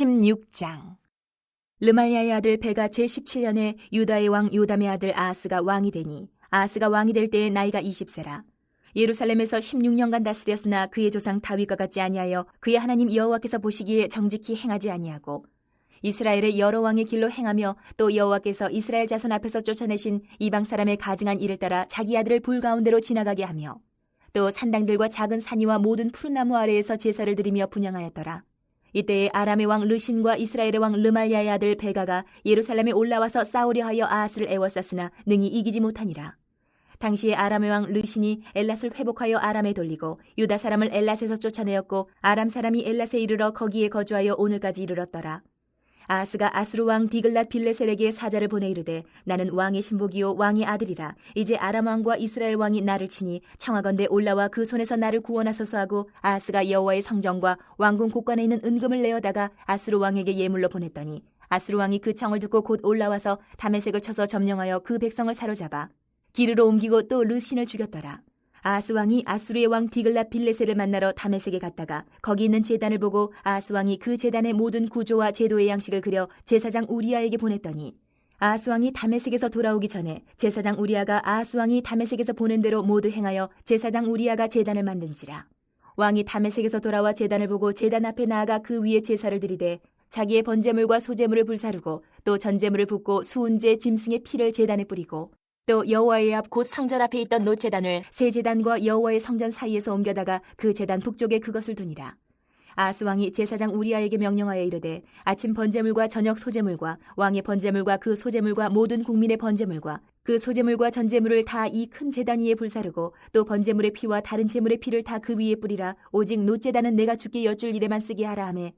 16장. 르말야의 아들 베가 제17년에 유다의 왕 요담의 아들 아하스가 왕이 되니 아하스가 왕이 될 때에 나이가 20세라. 예루살렘에서 16년간 다스렸으나 그의 조상 다윗과 같지 아니하여 그의 하나님 여호와께서 보시기에 정직히 행하지 아니하고 이스라엘의 여러 왕의 길로 행하며 또 여호와께서 이스라엘 자손 앞에서 쫓아내신 이방 사람의 가증한 일을 따라 자기 아들을 불 가운데로 지나가게 하며 또 산당들과 작은 산이와 모든 푸른 나무 아래에서 제사를 드리며 분향하였더라. 이때에 아람의 왕 르신과 이스라엘의 왕 르말야의 아들 베가가 예루살렘에 올라와서 싸우려 하여 아하스를 애워쌌으나 능히 이기지 못하니라. 당시에 아람의 왕 르신이 엘랏을 회복하여 아람에 돌리고 유다 사람을 엘랏에서 쫓아내었고 아람 사람이 엘랏에 이르러 거기에 거주하여 오늘까지 이르렀더라. 아하스가 아수르 왕 디글랏 빌레셀에게 사자를 보내 이르되 나는 왕의 신복이요 왕의 아들이라. 이제 아람 왕과 이스라엘 왕이 나를 치니 청하건대 올라와 그 손에서 나를 구원하소서 하고 아하스가 여호와의 성전과 왕궁 곳간에 있는 은금을 내어다가 아수르 왕에게 예물로 보냈더니 아수르 왕이 그 청을 듣고 곧 올라와서 다메섹을 쳐서 점령하여 그 백성을 사로잡아 기르로 옮기고 또 르신을 죽였더라. 아하스 왕이 아수르의 왕 디글랏 빌레셀을 만나러 다메섹에 갔다가 거기 있는 제단을 보고 아하스 왕이 그 제단의 모든 구조와 제도의 양식을 그려 제사장 우리아에게 보냈더니 아하스 왕이 다메섹에서 돌아오기 전에 제사장 우리아가 아하스 왕이 다메섹에서 보낸 대로 모두 행하여 제사장 우리아가 제단을 만든지라. 왕이 다메섹에서 돌아와 제단을 보고 제단 앞에 나아가 그 위에 제사를 드리되 자기의 번제물과 소제물을 불사르고 또 전제물을 붓고 수은제 짐승의 피를 제단에 뿌리고 또 여호와의 앞 곧 성전 앞에 있던 노제단을 새 제단과 여호와의 성전 사이에서 옮겨다가 그 제단 북쪽에 그것을 두니라. 아하스 왕이 제사장 우리아에게 명령하여 이르되 아침 번제물과 저녁 소제물과 왕의 번제물과 그 소제물과 모든 국민의 번제물과 그 소제물과 전제물을 다 이 큰 제단 위에 불사르고 또 번제물의 피와 다른 제물의 피를 다 그 위에 뿌리라. 오직 노제단은 내가 주께 여쭐 일에만 쓰게 하라 하매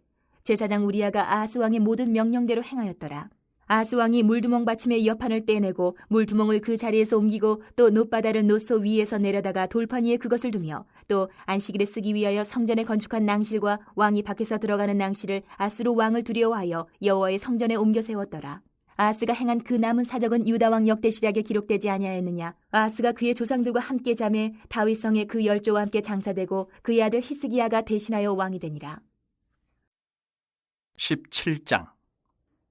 제사장 우리아가 아하스 왕의 모든 명령대로 행하였더라. 아하스 왕이 물두멍 받침의 여판을 떼내고 물두멍을 그 자리에서 옮기고 또 놋바다를 놋소 위에서 내려다가 돌판 위에 그것을 두며 또 안식일에 쓰기 위하여 성전에 건축한 낭실과 왕이 밖에서 들어가는 낭실을 아수르 왕을 두려워하여 여호와의 성전에 옮겨 세웠더라. 아하스가 행한 그 남은 사적은 유다 왕 역대시략에 기록되지 아니하였느냐. 아하스가 그의 조상들과 함께 잠에 다윗성에 그 열조와 함께 장사되고 그의 아들 히스기야가 대신하여 왕이 되니라. 17장.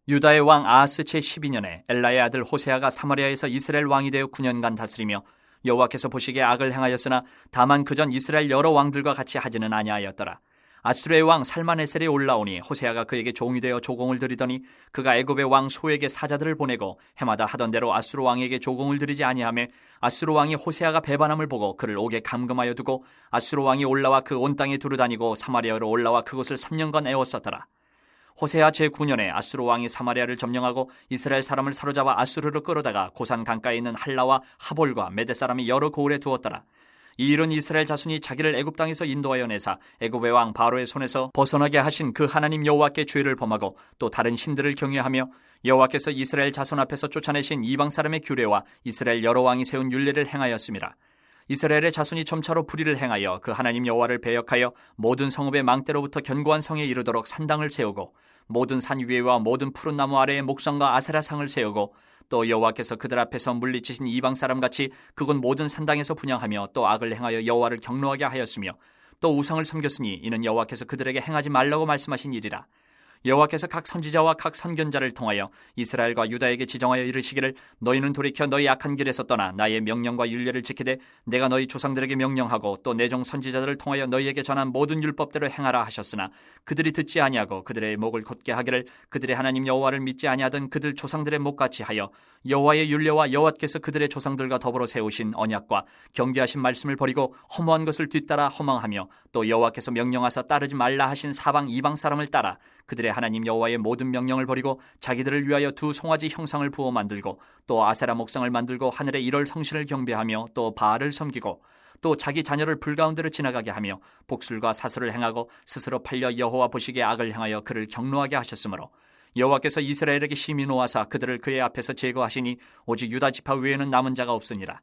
유다의 왕 아하스 제12년에 엘라의 아들 호세아가 사마리아에서 이스라엘 왕이 되어 9년간 다스리며 여호와께서 보시기에 악을 행하였으나 다만 그전 이스라엘 여러 왕들과 같이 하지는 아니하였더라. 아수르의 왕 살마네셀이 올라오니 호세아가 그에게 종이 되어 조공을 드리더니 그가 애굽의 왕 소에게 사자들을 보내고 해마다 하던 대로 아수르 왕에게 조공을 드리지 아니하며 아수르 왕이 호세아가 배반함을 보고 그를 옥에 감금하여 두고 아수르 왕이 올라와 그 온 땅에 두루다니고 사마리아로 올라와 그곳을 3년간 애워쌌더라. 호세아 제9년에 아수르 왕이 사마리아를 점령하고 이스라엘 사람을 사로잡아 아수르로 끌어다가 고산 강가에 있는 할라와 하볼과 메대 사람이 여러 고을에 두었더라. 이 일은 이스라엘 자손이 자기를 애굽 땅에서 인도하여 내사 애굽의 왕 바로의 손에서 벗어나게 하신 그 하나님 여호와께 죄를 범하고 또 다른 신들을 경외하며 여호와께서 이스라엘 자손 앞에서 쫓아내신 이방 사람의 규례와 이스라엘 여러 왕이 세운 율례를 행하였음이라. 이스라엘의 자손이 점차로 불의를 행하여 그 하나님 여호와를 배역하여 모든 성읍의 망대로부터 견고한 성에 이르도록 산당을 세우고 모든 산 위에와 모든 푸른 나무 아래에 목성과 아세라상을 세우고 또 여호와께서 그들 앞에서 물리치신 이방 사람같이 그곳 모든 산당에서 분향하며 또 악을 행하여 여호와를 경노하게 하였으며 또 우상을 섬겼으니 이는 여호와께서 그들에게 행하지 말라고 말씀하신 일이라. 여호와께서 각 선지자와 각 선견자를 통하여 이스라엘과 유다에게 지정하여 이르시기를 너희는 돌이켜 너희 악한 길에서 떠나 나의 명령과 율례를 지키되 내가 너희 조상들에게 명령하고 또 내 종 선지자들을 통하여 너희에게 전한 모든 율법대로 행하라 하셨으나 그들이 듣지 아니하고 그들의 목을 곧게 하기를 그들의 하나님 여호와를 믿지 아니하던 그들 조상들의 목같이 하여 여호와의 율례와 여호와께서 그들의 조상들과 더불어 세우신 언약과 경계하신 말씀을 버리고 허무한 것을 뒤따라 허망하며 또 여호와께서 명령하사 따르지 말라 하신 사방 이방 사람을 따라 그들의 하나님 여호와의 모든 명령을 버리고 자기들을 위하여 두 송아지 형상을 부어 만들고 또 아세라 목상을 만들고 하늘의 일월 성신을 경배하며 또 바알을 섬기고 또 자기 자녀를 불가운데로 지나가게 하며 복술과 사술을 행하고 스스로 팔려 여호와 보시기에 악을 행하여 그를 경노하게 하셨으므로 여호와께서 이스라엘에게 심히 노하사 그들을 그의 앞에서 제거하시니 오직 유다 지파 외에는 남은 자가 없으니라.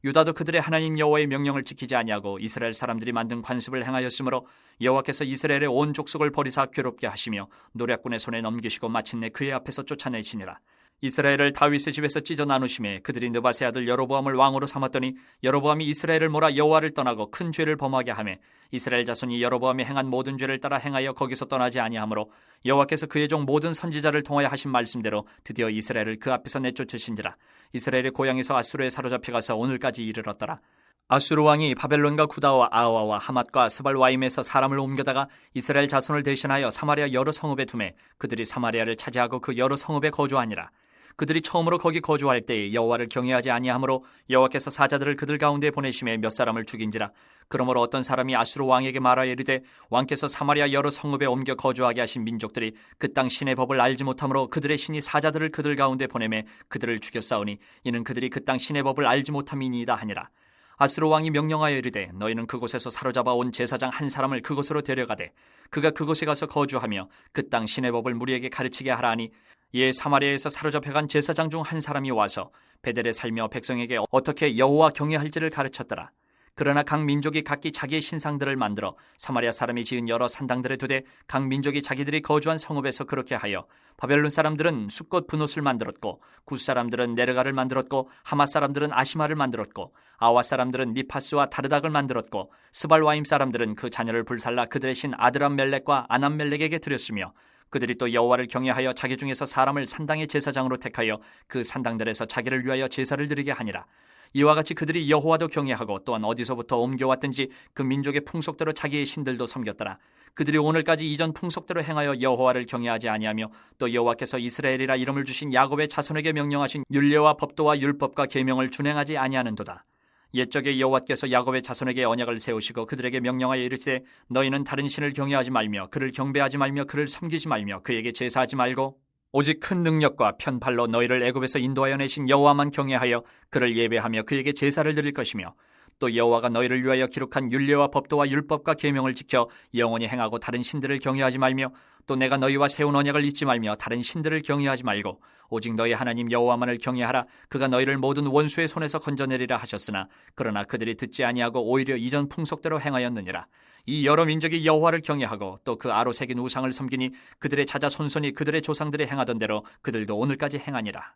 유다도 그들의 하나님 여호와의 명령을 지키지 아니하고 이스라엘 사람들이 만든 관습을 행하였으므로 여호와께서 이스라엘의 온 족속을 버리사 괴롭게 하시며 노략군의 손에 넘기시고 마침내 그의 앞에서 쫓아내시니라. 이스라엘을 다윗의 집에서 찢어 나누심에 그들이 느밧의 아들 여로보암을 왕으로 삼았더니 여로보암이 이스라엘을 몰아 여호와를 떠나고 큰 죄를 범하게 하매 이스라엘 자손이 여로보암이 행한 모든 죄를 따라 행하여 거기서 떠나지 아니하므로 여호와께서 그의 종 모든 선지자를 통하여 하신 말씀대로 드디어 이스라엘을 그 앞에서 내쫓으신지라. 이스라엘의 고향에서 아수르에 사로잡혀 가서 오늘까지 이르렀더라. 아수르 왕이 바벨론과 구다와 아와와 하맛과 스발와임에서 사람을 옮겨다가 이스라엘 자손을 대신하여 사마리아 여러 성읍에 두매 그들이 사마리아를 차지하고 그 여러 성읍에 거주하니라. 그들이 처음으로 거기 거주할 때에 여호와를 경외하지 아니하므로 여호와께서 사자들을 그들 가운데 보내심에 몇 사람을 죽인지라. 그러므로 어떤 사람이 아수르 왕에게 말하여 이르되 왕께서 사마리아 여러 성읍에 옮겨 거주하게 하신 민족들이 그 땅 신의 법을 알지 못하므로 그들의 신이 사자들을 그들 가운데 보내매 그들을 죽였사오니 이는 그들이 그 땅 신의 법을 알지 못함이니이다 하니라. 아수르 왕이 명령하여 이르되 너희는 그곳에서 사로잡아 온 제사장 한 사람을 그곳으로 데려가되 그가 그곳에 가서 거주하며 그 땅 신의 법을 무리에게 가르치게 하라 하니 이에 사마리아에서 사로잡혀간 제사장 중 한 사람이 와서 베델에 살며 백성에게 어떻게 여호와 경외할지를 가르쳤더라. 그러나 각 민족이 각기 자기의 신상들을 만들어 사마리아 사람이 지은 여러 산당들에 두되 각 민족이 자기들이 거주한 성읍에서 그렇게 하여 바벨론 사람들은 숫꽃 분옷을 만들었고 굿 사람들은 네르가를 만들었고 하맛 사람들은 아시마를 만들었고 아와 사람들은 니파스와 다르닥을 만들었고 스발와임 사람들은 그 자녀를 불살라 그들의 신 아드람멜렉과 아남멜렉에게 드렸으며 그들이 또 여호와를 경외하여 자기 중에서 사람을 산당의 제사장으로 택하여 그 산당들에서 자기를 위하여 제사를 드리게 하니라. 이와 같이 그들이 여호와도 경외하고 또한 어디서부터 옮겨왔든지 그 민족의 풍속대로 자기의 신들도 섬겼더라. 그들이 오늘까지 이전 풍속대로 행하여 여호와를 경외하지 아니하며 또 여호와께서 이스라엘이라 이름을 주신 야곱의 자손에게 명령하신 율례와 법도와 율법과 계명을 준행하지 아니하는도다. 옛적에 여호와께서 야곱의 자손에게 언약을 세우시고 그들에게 명령하여 이르시되 너희는 다른 신을 경외하지 말며 그를 경배하지 말며 그를 섬기지 말며 그에게 제사하지 말고 오직 큰 능력과 편팔로 너희를 애굽에서 인도하여 내신 여호와만 경외하여 그를 예배하며 그에게 제사를 드릴 것이며 또 여호와가 너희를 위하여 기록한 율례와 법도와 율법과 계명을 지켜 영원히 행하고 다른 신들을 경외하지 말며 또 내가 너희와 세운 언약을 잊지 말며 다른 신들을 경외하지 말고 오직 너희 하나님 여호와만을 경외하라. 그가 너희를 모든 원수의 손에서 건져내리라 하셨으나 그러나 그들이 듣지 아니하고 오히려 이전 풍속대로 행하였느니라. 이 여러 민족이 여호와를 경외하고 또 그 아로 새긴 우상을 섬기니 그들의 자자 손손이 그들의 조상들이 행하던 대로 그들도 오늘까지 행하니라.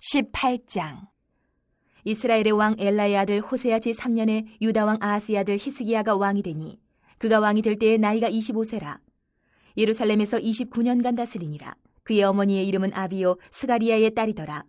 18장. 이스라엘의 왕 엘라의 아들 호세아 제3년에 유다 왕 아하스의 아들 히스기야가 왕이 되니 그가 왕이 될 때에 나이가 25세라. 예루살렘에서 29년간 다스리니라. 그의 어머니의 이름은 아비요 스가리야의 딸이더라.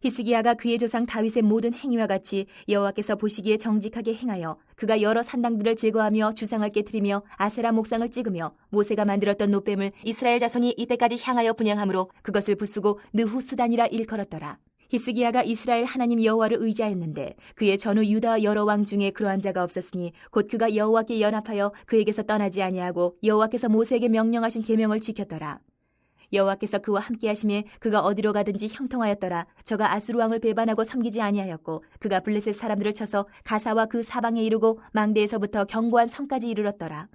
히스기야가 그의 조상 다윗의 모든 행위와 같이 여호와께서 보시기에 정직하게 행하여 그가 여러 산당들을 제거하며 주상을 깨뜨리며 아세라 목상을 찍으며 모세가 만들었던 노뱀을 이스라엘 자손이 이때까지 향하여 분향함으로 그것을 부수고 느후스단이라 일컬었더라. 히스기야가 이스라엘 하나님 여호와를 의지하였는데 그의 전후 유다 여러 왕 중에 그러한 자가 없었으니 곧 그가 여호와께 연합하여 그에게서 떠나지 아니하고 여호와께서 모세에게 명령하신 계명을 지켰더라. 여호와께서 그와 함께 하심에 그가 어디로 가든지 형통하였더라. 저가 아수르 왕을 배반하고 섬기지 아니하였고 그가 블레셋 사람들을 쳐서 가사와 그 사방에 이르고 망대에서부터 견고한 성까지 이르렀더라.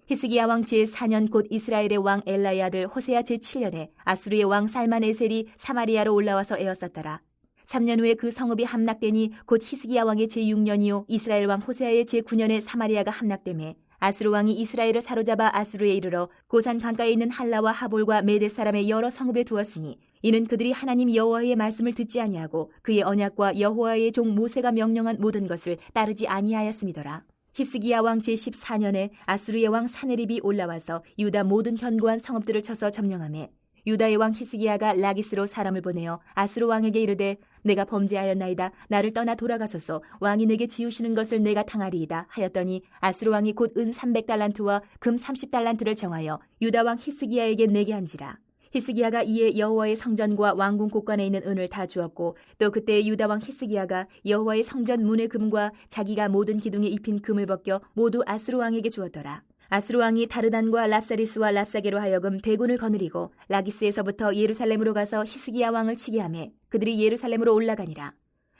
히스기야 왕 제4년 곧 이스라엘의 왕 엘라의 아들 호세아 제7년에 아수르의 왕 살만에셀이 사마리아로 올라와서 에워쌌더라. 3년 후에 그 성읍이 함락되니 곧 히스기야 왕의 제6년이요 이스라엘 왕 호세아의 제9년에 사마리아가 함락되매 아수르 왕이 이스라엘을 사로잡아 아수르에 이르러 고산 강가에 있는 할라와 하볼과 메대 사람의 여러 성읍에 두었으니 이는 그들이 하나님 여호와의 말씀을 듣지 아니하고 그의 언약과 여호와의 종 모세가 명령한 모든 것을 따르지 아니하였음이더라. 히스기야 왕 제14년에 아수르의 왕 사네립이 올라와서 유다 모든 견고한 성읍들을 쳐서 점령하며 유다의 왕 히스기야가 라기스로 사람을 보내어 아수르 왕에게 이르되 내가 범죄하였나이다. 나를 떠나 돌아가소서. 왕이 내게 지우시는 것을 내가 당하리이다 하였더니 아수르 왕이 곧 은 300달란트와 금 30달란트를 정하여 유다 왕 히스기야에게 내게 한지라. 히스기야가 이에 여호와의 성전과 왕궁 곳간에 있는 은을 다 주었고 또 그때 유다 왕 히스기야가 여호와의 성전 문의 금과 자기가 모든 기둥에 입힌 금을 벗겨 모두 아수르 왕에게 주었더라. 아수르 왕이 다르단과 랍사리스와 랍사게로 하여금 대군을 거느리고 라기스에서부터 예루살렘으로 가서 히스기야 왕을 치게 하며 그들이 예루살렘으로 올라가니라.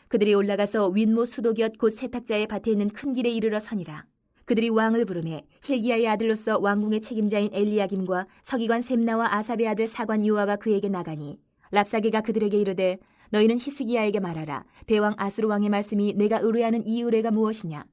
그들이 올라가서 윗모 수도곁 곧 세탁자의 밭에 있는 큰 길에 이르러 서니라. 그들이 왕을 부르매 힐기야의 아들로서 왕궁의 책임자인 엘리야김과 서기관 셈나와 아삽의 아들 사관 요아가 그에게 나가니 랍사게가 그들에게 이르되 너희는 히스기야에게 말하라. 대왕 아수르 왕의 말씀이 내가 의뢰하는 이 의뢰가 무엇이냐.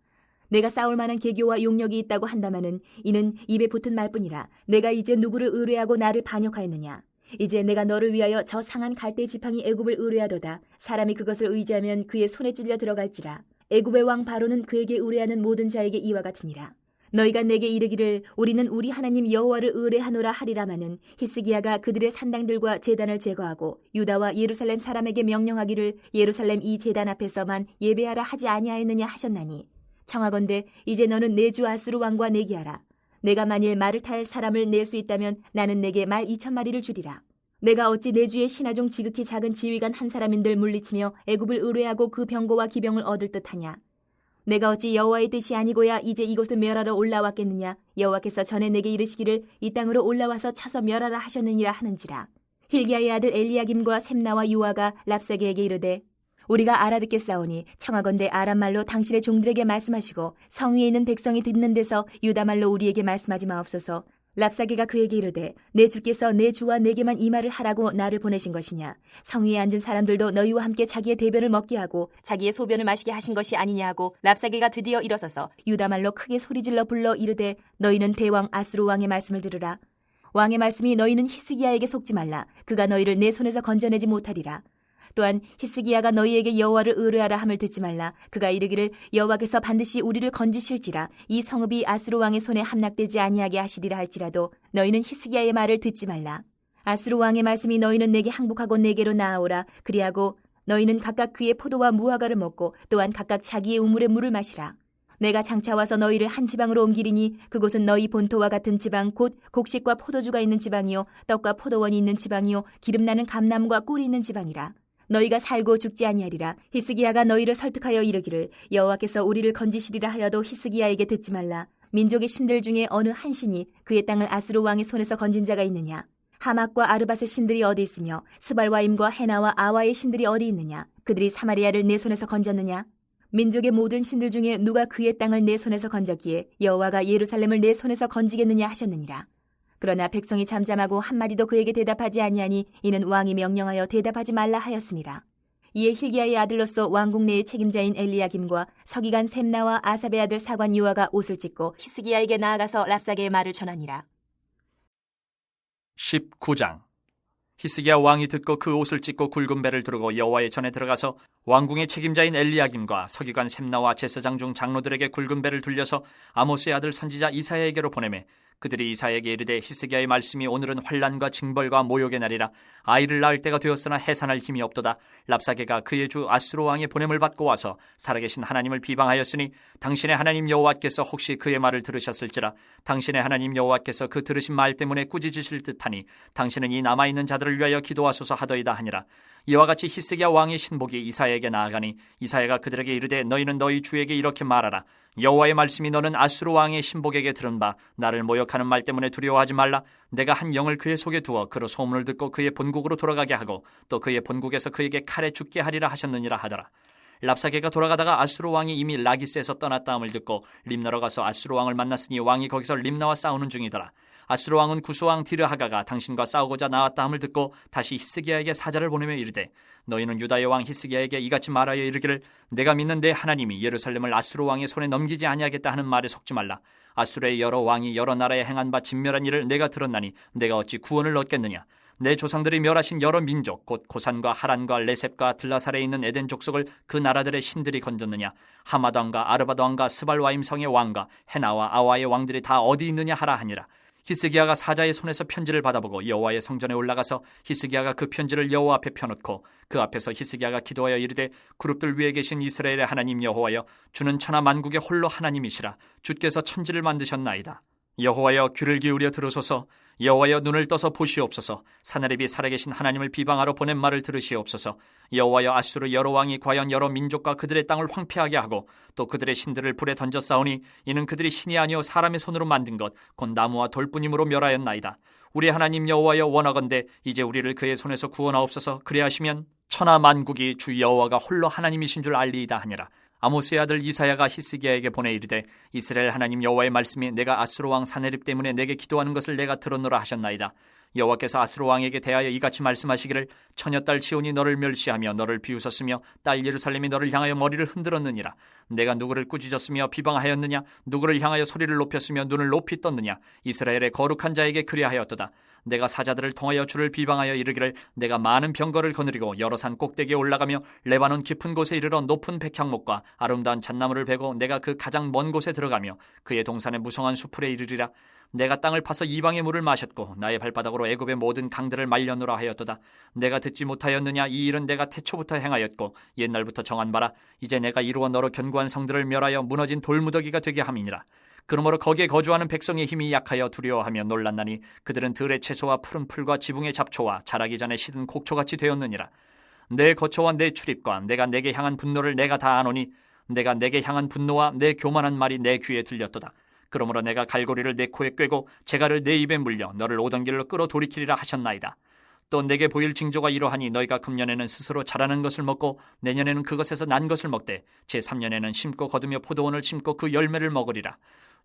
내가 싸울 만한 계교와 용력이 있다고 한다마는 이는 입에 붙은 말뿐이라. 내가 이제 누구를 의뢰하고 나를 반역하였느냐. 이제 내가 너를 위하여 저 상한 갈대 지팡이 애굽을 의뢰하도다. 사람이 그것을 의지하면 그의 손에 찔려 들어갈지라. 애굽의 왕 바로는 그에게 의뢰하는 모든 자에게 이와 같으니라. 너희가 내게 이르기를 우리는 우리 하나님 여호와를 의뢰하노라 하리라마는 히스기야가 그들의 산당들과 제단을 제거하고 유다와 예루살렘 사람에게 명령하기를 예루살렘 이 제단 앞에서만 예배하라 하지 아니하였느냐 하셨나니 청하건대 이제 너는 내 주 아수르 왕과 내기하라. 내가 만일 말을 탈 사람을 낼 수 있다면 나는 내게 말 2,000마리를 주리라. 내가 어찌 내 주의 신하중 지극히 작은 지휘관 한 사람인들 물리치며 애굽을 의뢰하고 그 병거와 기병을 얻을 듯하냐. 내가 어찌 여호와의 뜻이 아니고야 이제 이곳을 멸하러 올라왔겠느냐. 여호와께서 전에 내게 이르시기를 이 땅으로 올라와서 쳐서 멸하라 하셨느니라 하는지라. 힐기야의 아들 엘리야김과 셈나와 유아가 랍사게에게 이르되 우리가 알아듣겠사오니 청하건대 아람말로 당신의 종들에게 말씀하시고 성 위에 있는 백성이 듣는 데서 유다말로 우리에게 말씀하지 마옵소서. 랍사게가 그에게 이르되 내 주께서 내 주와 내게만 이 말을 하라고 나를 보내신 것이냐. 성 위에 앉은 사람들도 너희와 함께 자기의 대변을 먹게 하고 자기의 소변을 마시게 하신 것이 아니냐 하고 랍사게가 드디어 일어서서 유다말로 크게 소리질러 불러 이르되 너희는 대왕 아수르 왕의 말씀을 들으라. 왕의 말씀이 너희는 히스기야에게 속지 말라. 그가 너희를 내 손에서 건져내지 못하리라. 또한 히스기야가 너희에게 여호와를 의뢰하라 함을 듣지 말라. 그가 이르기를 여호와께서 반드시 우리를 건지실지라. 이 성읍이 아수르 왕의 손에 함락되지 아니하게 하시리라 할지라도 너희는 히스기야의 말을 듣지 말라. 아수르 왕의 말씀이 너희는 내게 항복하고 내게로 나아오라. 그리하고 너희는 각각 그의 포도와 무화과를 먹고 또한 각각 자기의 우물의 물을 마시라. 내가 장차 와서 너희를 한 지방으로 옮기리니 그곳은 너희 본토와 같은 지방 곧 곡식과 포도주가 있는 지방이요 떡과 포도원이 있는 지방이요 기름나는 감나무가 꿀이 있는 지방이라. 너희가 살고 죽지 아니하리라. 히스기야가 너희를 설득하여 이르기를 여호와께서 우리를 건지시리라 하여도 히스기야에게 듣지 말라. 민족의 신들 중에 어느 한 신이 그의 땅을 아수르 왕의 손에서 건진 자가 있느냐. 하맛과 아르밧의 신들이 어디 있으며 스발와임과 헤나와 아와의 신들이 어디 있느냐. 그들이 사마리아를 내 손에서 건졌느냐. 민족의 모든 신들 중에 누가 그의 땅을 내 손에서 건졌기에 여호와가 예루살렘을 내 손에서 건지겠느냐 하셨느니라. 그러나 백성이 잠잠하고 한마디도 그에게 대답하지 아니하니 이는 왕이 명령하여 대답하지 말라 하였습니다. 이에 힐기야의 아들로서 왕궁 내의 책임자인 엘리야김과 서기관 셈나와 아삽의 아들 사관 유아가 옷을 찢고 히스기야에게 나아가서 랍사게의 말을 전하니라. 19장. 히스기야 왕이 듣고 그 옷을 찢고 굵은 배를 두르고 여호와의 전에 들어가서 왕궁의 책임자인 엘리야김과 서기관 셈나와 제사장 중 장로들에게 굵은 배를 둘려서 아모스의 아들 선지자 이사야에게로 보내매 그들이 이사야에게 이르되 히스기야의 말씀이 오늘은 환난과 징벌과 모욕의 날이라. 아이를 낳을 때가 되었으나 해산할 힘이 없도다. 랍사게가 그의 주 아수르 왕의 보냄을 받고 와서 살아계신 하나님을 비방하였으니 당신의 하나님 여호와께서 혹시 그의 말을 들으셨을지라. 당신의 하나님 여호와께서 그 들으신 말 때문에 꾸짖으실 듯하니 당신은 이 남아있는 자들을 위하여 기도하소서 하더이다 하니라. 이와 같이 히스기야 왕의 신복이 이사야에게 나아가니 이사야가 그들에게 이르되 너희는 너희 주에게 이렇게 말하라. 여호와의 말씀이 너는 아수르 왕의 신복에게 들은 바 나를 모욕하는 말 때문에 두려워하지 말라. 내가 한 영을 그의 속에 두어 그로 소문을 듣고 그의 본국으로 돌아가게 하고 또 그의 본국에서 그에게 칼에 죽게 하리라 하셨느니라 하더라. 랍사게가 돌아가다가 아수르 왕이 이미 라기스에서 떠났다 함을 듣고 림나로 가서 아수르 왕을 만났으니 왕이 거기서 림나와 싸우는 중이더라. 아수르 왕은 구스왕 디르하가가 당신과 싸우고자 나왔다 함을 듣고 다시 히스기야에게 사자를 보내며 이르되 너희는 유다의 왕 히스기야에게 이같이 말하여 이르기를 내가 믿는 내 하나님이 예루살렘을 아수르 왕의 손에 넘기지 아니하겠다 하는 말에 속지 말라. 아수르의 여러 왕이 여러 나라에 행한 바 진멸한 일을 내가 들었나니 내가 어찌 구원을 얻겠느냐. 내 조상들이 멸하신 여러 민족 곧 고산과 하란과 레셉과 들라살에 있는 에덴 족속을 그 나라들의 신들이 건졌느냐. 하맛 왕과 아르밧 왕과 스발와임 성의 왕과 헤나와 아와의 왕들이 다 어디 있느냐 하라 하니라. 히스기야가 사자의 손에서 편지를 받아보고 여호와의 성전에 올라가서 히스기야가 그 편지를 여호와 앞에 펴놓고 그 앞에서 히스기야가 기도하여 이르되 그룹들 위에 계신 이스라엘의 하나님 여호와여 주는 천하 만국의 홀로 하나님이시라. 주께서 천지를 만드셨나이다. 여호와여 귀를 기울여 들으소서. 여호와여 눈을 떠서 보시옵소서. 사내립이 살아계신 하나님을 비방하러 보낸 말을 들으시옵소서. 여호와여 아수르 여러 왕이 과연 여러 민족과 그들의 땅을 황폐하게 하고 또 그들의 신들을 불에 던져 싸우니 이는 그들이 신이 아니요 사람의 손으로 만든 것 곧 나무와 돌뿐임으로 멸하였나이다. 우리 하나님 여호와여 원하건대 이제 우리를 그의 손에서 구원하옵소서. 그리하시면 천하 만국이 주 여호와가 홀로 하나님이신 줄 알리이다 하니라. 아모스의 아들 이사야가 히스기야에게 보내 이르되 이스라엘 하나님 여호와의 말씀이 내가 아수르 왕 사네립 때문에 내게 기도하는 것을 내가 들었노라 하셨나이다. 여호와께서 아수르 왕에게 대하여 이같이 말씀하시기를 처녀딸 시온이 너를 멸시하며 너를 비웃었으며 딸 예루살렘이 너를 향하여 머리를 흔들었느니라. 내가 누구를 꾸짖었으며 비방하였느냐. 누구를 향하여 소리를 높였으며 눈을 높이 떴느냐. 이스라엘의 거룩한 자에게 그리하였도다. 내가 사자들을 통하여 주를 비방하여 이르기를 내가 많은 병거를 거느리고 여러 산 꼭대기에 올라가며 레바논 깊은 곳에 이르러 높은 백향목과 아름다운 잣나무를 베고 내가 그 가장 먼 곳에 들어가며 그의 동산의 무성한 수풀에 이르리라. 내가 땅을 파서 이방의 물을 마셨고 나의 발바닥으로 애굽의 모든 강들을 말려놓으라 하였도다. 내가 듣지 못하였느냐? 이 일은 내가 태초부터 행하였고 옛날부터 정한 바라. 이제 내가 이루어 너로 견고한 성들을 멸하여 무너진 돌무더기가 되게 함이니라. 그러므로 거기에 거주하는 백성의 힘이 약하여 두려워하며 놀랐나니 그들은 들의 채소와 푸른 풀과 지붕의 잡초와 자라기 전에 시든 곡초같이 되었느니라. 내 거처와 내 출입과 내가 내게 향한 분노를 내가 다 아노니 내가 내게 향한 분노와 내 교만한 말이 내 귀에 들렸도다. 그러므로 내가 갈고리를 내 코에 꿰고 재갈을 내 입에 물려 너를 오던 길로 끌어 돌이키리라 하셨나이다. 또 내게 보일 징조가 이러하니 너희가 금년에는 스스로 자라는 것을 먹고 내년에는 그것에서 난 것을 먹되 제3년에는 심고 거두며 포도원을 심고 그 열매를 먹으리라.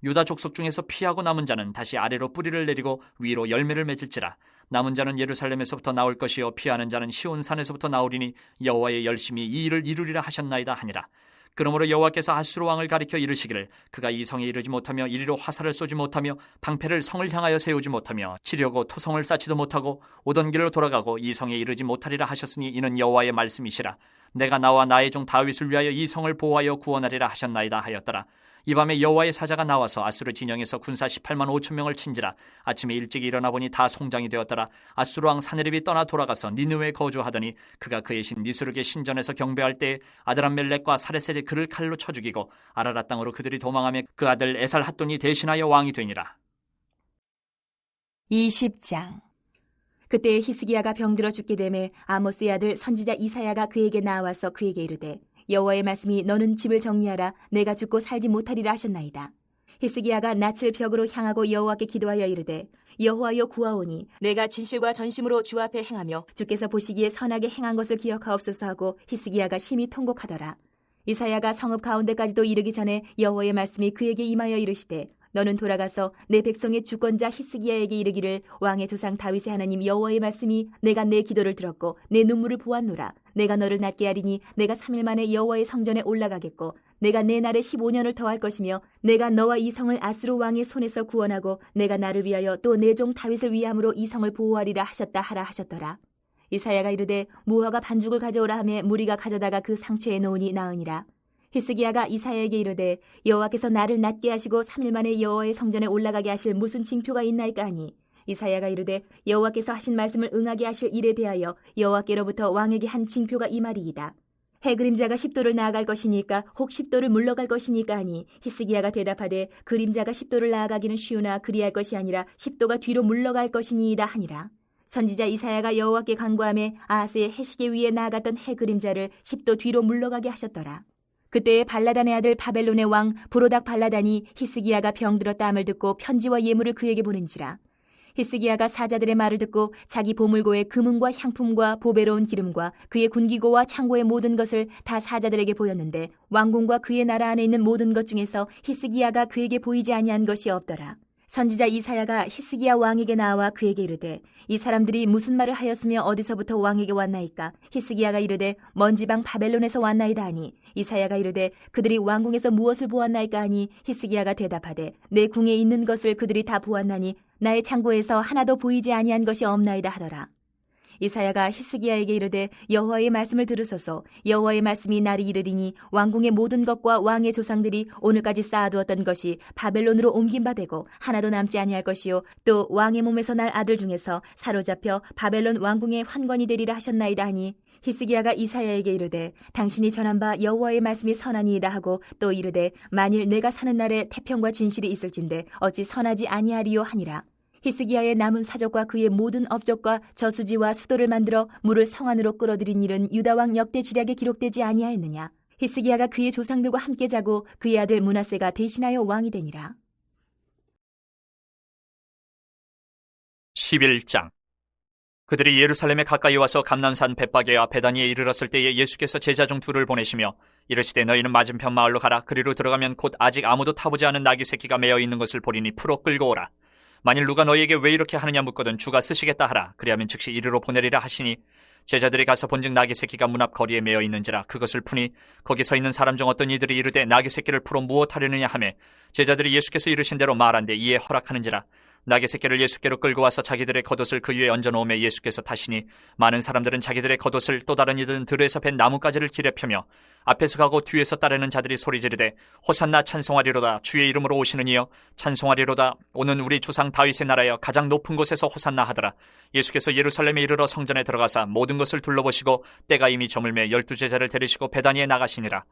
유다 족속 중에서 피하고 남은 자는 다시 아래로 뿌리를 내리고 위로 열매를 맺을지라. 남은 자는 예루살렘에서부터 나올 것이요 피하는 자는 시온산에서부터 나오리니 여호와의 열심히 이 일을 이루리라 하셨나이다 하니라. 그러므로 여호와께서 아수르 왕을 가리켜 이르시기를 그가 이 성에 이르지 못하며 이리로 화살을 쏘지 못하며 방패를 성을 향하여 세우지 못하며 치려고 토성을 쌓지도 못하고 오던 길로 돌아가고 이 성에 이르지 못하리라 하셨으니 이는 여호와의 말씀이시라. 내가 나와 나의 종 다윗을 위하여 이 성을 보호하여 구원하리라 하셨나이다 하였더라. 이 밤에 여호와의 사자가 나와서 아수르 진영에서 군사 18만 5천 명을 친지라. 아침에 일찍 일어나 보니 다 송장이 되었더라. 아수르 왕 사네립이 떠나 돌아가서 니느웨에 거주하더니 그가 그의 신 니스룩의 신전에서 경배할 때에 아드람멜렉과 사레셋이 그를 칼로 쳐 죽이고 아라랏 땅으로 그들이 도망하며 그 아들 에살핫돈이 대신하여 왕이 되니라. 20장. 그때 히스기야가 병들어 죽게 되매 아모스의 아들 선지자 이사야가 그에게 나와서 그에게 이르되 여호와의 말씀이 너는 집을 정리하라. 내가 죽고 살지 못하리라 하셨나이다. 히스기야가 낯을 벽으로 향하고 여호와께 기도하여 이르되 여호와여 구하오니 내가 진실과 전심으로 주 앞에 행하며 주께서 보시기에 선하게 행한 것을 기억하옵소서 하고 히스기야가 심히 통곡하더라. 이사야가 성읍 가운데까지도 이르기 전에 여호와의 말씀이 그에게 임하여 이르시되 너는 돌아가서 내 백성의 주권자 히스기야에게 이르기를 왕의 조상 다윗의 하나님 여호와의 말씀이 내가 내 기도를 들었고 내 눈물을 보았노라. 내가 너를 낫게 하리니 내가 3일 만에 여호와의 성전에 올라가겠고 내가 내 날에 15년을 더할 것이며 내가 너와 이 성을 아수르 왕의 손에서 구원하고 내가 나를 위하여 또 내 종 다윗을 위함으로 이 성을 보호하리라 하셨다 하라 하셨더라. 이사야가 이르되 무화과 반죽을 가져오라 하매 무리가 가져다가 그 상처에 놓으니 나으니라. 히스기야가 이사야에게 이르되 여호와께서 나를 낫게 하시고 3일 만에 여호와의 성전에 올라가게 하실 무슨 징표가 있나이까 하니 이사야가 이르되 여호와께서 하신 말씀을 응하게 하실 일에 대하여 여호와께로부터 왕에게 한 징표가 이 말이이다. 해 그림자가 10도를 나아갈 것이니까 혹 10도를 물러갈 것이니까 하니 히스기야가 대답하되 그림자가 10도를 나아가기는 쉬우나 그리할 것이 아니라 10도가 뒤로 물러갈 것이니이다 하니라. 선지자 이사야가 여호와께 간구하며 아하스의 해시계 위에 나아갔던 해 그림자를 10도 뒤로 물러가게 하셨더라. 그때 발라단의 아들 바벨론의 왕 브로닥 발라단이 히스기야가 병들었다 함을 듣고 편지와 예물을 그에게 보낸지라. 히스기야가 사자들의 말을 듣고 자기 보물고의 금은과 향품과 보배로운 기름과 그의 군기고와 창고의 모든 것을 다 사자들에게 보였는데 왕궁과 그의 나라 안에 있는 모든 것 중에서 히스기야가 그에게 보이지 아니한 것이 없더라. 선지자 이사야가 히스기야 왕에게 나와 그에게 이르되 이 사람들이 무슨 말을 하였으며 어디서부터 왕에게 왔나이까? 히스기야가 이르되 먼 지방 바벨론에서 왔나이다 하니 이사야가 이르되 그들이 왕궁에서 무엇을 보았나이까 하니 히스기야가 대답하되 내 궁에 있는 것을 그들이 다 보았나니 나의 창고에서 하나도 보이지 아니한 것이 없나이다 하더라. 이사야가 히스기야에게 이르되 여호와의 말씀을 들으소서. 여호와의 말씀이 날이 이르리니 왕궁의 모든 것과 왕의 조상들이 오늘까지 쌓아두었던 것이 바벨론으로 옮긴 바 되고 하나도 남지 아니할 것이요 또 왕의 몸에서 날 아들 중에서 사로잡혀 바벨론 왕궁의 환관이 되리라 하셨나이다 하니 히스기야가 이사야에게 이르되 당신이 전한 바 여호와의 말씀이 선하니이다 하고 또 이르되 만일 내가 사는 날에 태평과 진실이 있을진데 어찌 선하지 아니하리요 하니라. 히스기야의 남은 사적과 그의 모든 업적과 저수지와 수도를 만들어 물을 성 안으로 끌어들인 일은 유다왕 역대 지략에 기록되지 아니하였느냐. 히스기야가 그의 조상들과 함께 자고 그의 아들 므낫세가 대신하여 왕이 되니라. 11장. 그들이 예루살렘에 가까이 와서 감람산 벳바게와 베다니에 이르렀을 때에 예수께서 제자 중 둘을 보내시며 이르시되 너희는 맞은편 마을로 가라. 그리로 들어가면 곧 아직 아무도 타보지 않은 나귀 새끼가 매어 있는 것을 보리니 풀어 끌고 오라. 만일 누가 너희에게 왜 이렇게 하느냐 묻거든 주가 쓰시겠다 하라. 그리하면 즉시 이리로 보내리라 하시니 제자들이 가서 본즉 나귀 새끼가 문 앞 거리에 매어 있는지라. 그것을 푸니 거기 서 있는 사람 중 어떤 이들이 이르되 나귀 새끼를 풀어 무엇하려느냐 하매 제자들이 예수께서 이르신 대로 말한데 이에 허락하는지라. 나귀 새끼를 예수께로 끌고 와서 자기들의 겉옷을 그 위에 얹어놓으며 예수께서 타시니 많은 사람들은 자기들의 겉옷을 또 다른 이들은 들에서 벤 나뭇가지를 길에 펴며 앞에서 가고 뒤에서 따르는 자들이 소리 지르되 호산나 찬송하리로다 주의 이름으로 오시는 이여 찬송하리로다 오는 우리 조상 다윗의 나라여 가장 높은 곳에서 호산나 하더라. 예수께서 예루살렘에 이르러 성전에 들어가사 모든 것을 둘러보시고 때가 이미 저물매 12제자를 데리시고 베다니에 나가시니라.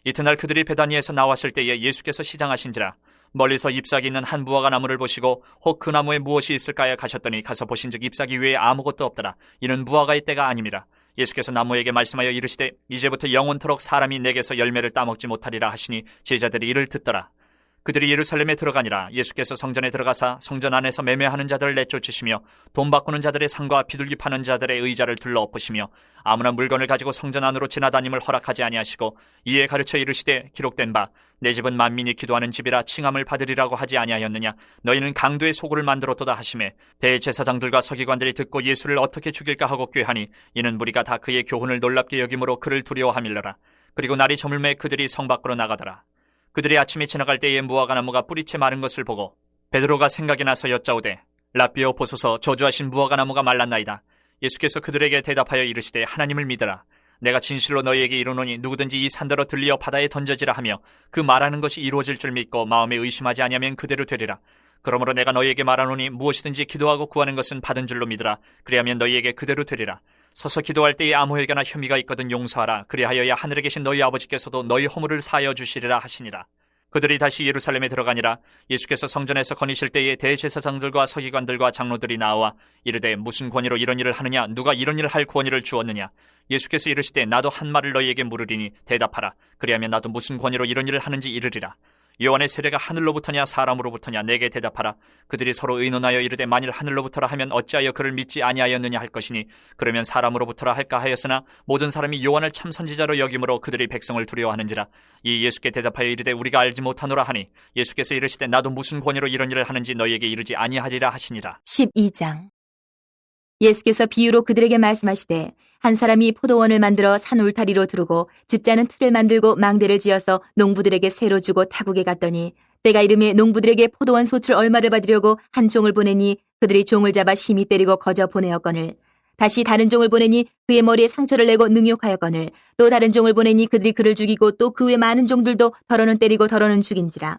이튿날 그들이 베다니에서 나왔을 때에 예수께서 시장하신지라. 멀리서 잎사귀 있는 한 무화과 나무를 보시고 혹 그 나무에 무엇이 있을까요 가셨더니 가서 보신즉 잎사귀 외에 아무것도 없더라. 이는 무화과의 때가 아님이라. 예수께서 나무에게 말씀하여 이르시되 이제부터 영원토록 사람이 내게서 열매를 따먹지 못하리라 하시니 제자들이 이를 듣더라. 그들이 예루살렘에 들어가니라. 예수께서 성전에 들어가사 성전 안에서 매매하는 자들을 내쫓으시며 돈 바꾸는 자들의 상과 비둘기 파는 자들의 의자를 둘러 엎으시며 아무나 물건을 가지고 성전 안으로 지나다님을 허락하지 아니하시고 이에 가르쳐 이르시되 기록된 바 내 집은 만민이 기도하는 집이라 칭함을 받으리라고 하지 아니하였느냐. 너희는 강도의 소굴을 만들었도다 하시매 대제사장들과 서기관들이 듣고 예수를 어떻게 죽일까 하고 꾀하니 이는 무리가 다 그의 교훈을 놀랍게 여김으로 그를 두려워함일러라. 그리고 날이 저물매 그들이 성 밖으로 나가더라. 그들이 아침에 지나갈 때에 무화과나무가 뿌리채 마른 것을 보고 베드로가 생각이 나서 여짜오되 라삐여 보소서 저주하신 무화과나무가 말랐나이다. 예수께서 그들에게 대답하여 이르시되 하나님을 믿으라. 내가 진실로 너희에게 이르노니 누구든지 이 산더러 들리어 바다에 던져지라 하며 그 말하는 것이 이루어질 줄 믿고 마음에 의심하지 아니하면 그대로 되리라. 그러므로 내가 너희에게 말하노니 무엇이든지 기도하고 구하는 것은 받은 줄로 믿으라. 그리하면 너희에게 그대로 되리라. 서서 기도할 때에 아무 회개나 혐의가 있거든 용서하라. 그리하여야 하늘에 계신 너희 아버지께서도 너희 허물을 사하여 주시리라 하시니라. 그들이 다시 예루살렘에 들어가니라. 예수께서 성전에서 거니실 때에 대제사장들과 서기관들과 장로들이 나와 이르되 무슨 권위로 이런 일을 하느냐. 누가 이런 일을 할 권위를 주었느냐. 예수께서 이르시되 나도 한 말을 너희에게 물으리니 대답하라. 그리하면 나도 무슨 권위로 이런 일을 하는지 이르리라. 요한의 세례가 하늘로부터냐 사람으로부터냐 내게 대답하라. 그들이 서로 의논하여 이르되 만일 하늘로부터라 하면 어찌하여 그를 믿지 아니하였느냐 할 것이니 그러면 사람으로부터라 할까 하였으나 모든 사람이 요한을 참 선지자로 여김으로 그들이 백성을 두려워하는지라. 이 예수께 대답하여 이르되 우리가 알지 못하노라 하니 예수께서 이르시되 나도 무슨 권위로 이런 일을 하는지 너희에게 이르지 아니하리라 하시니라. 12장. 예수께서 비유로 그들에게 말씀하시되 한 사람이 포도원을 만들어 산 울타리로 두르고 집자는 틀을 만들고 망대를 지어서 농부들에게 새로 주고 타국에 갔더니 때가 이름에 농부들에게 포도원 소출 얼마를 받으려고 한 종을 보내니 그들이 종을 잡아 심히 때리고 거저 보내었거늘 다시 다른 종을 보내니 그의 머리에 상처를 내고 능욕하였거늘 또 다른 종을 보내니 그들이 그를 죽이고 또 그 외 많은 종들도 더러는 때리고 더러는 죽인지라.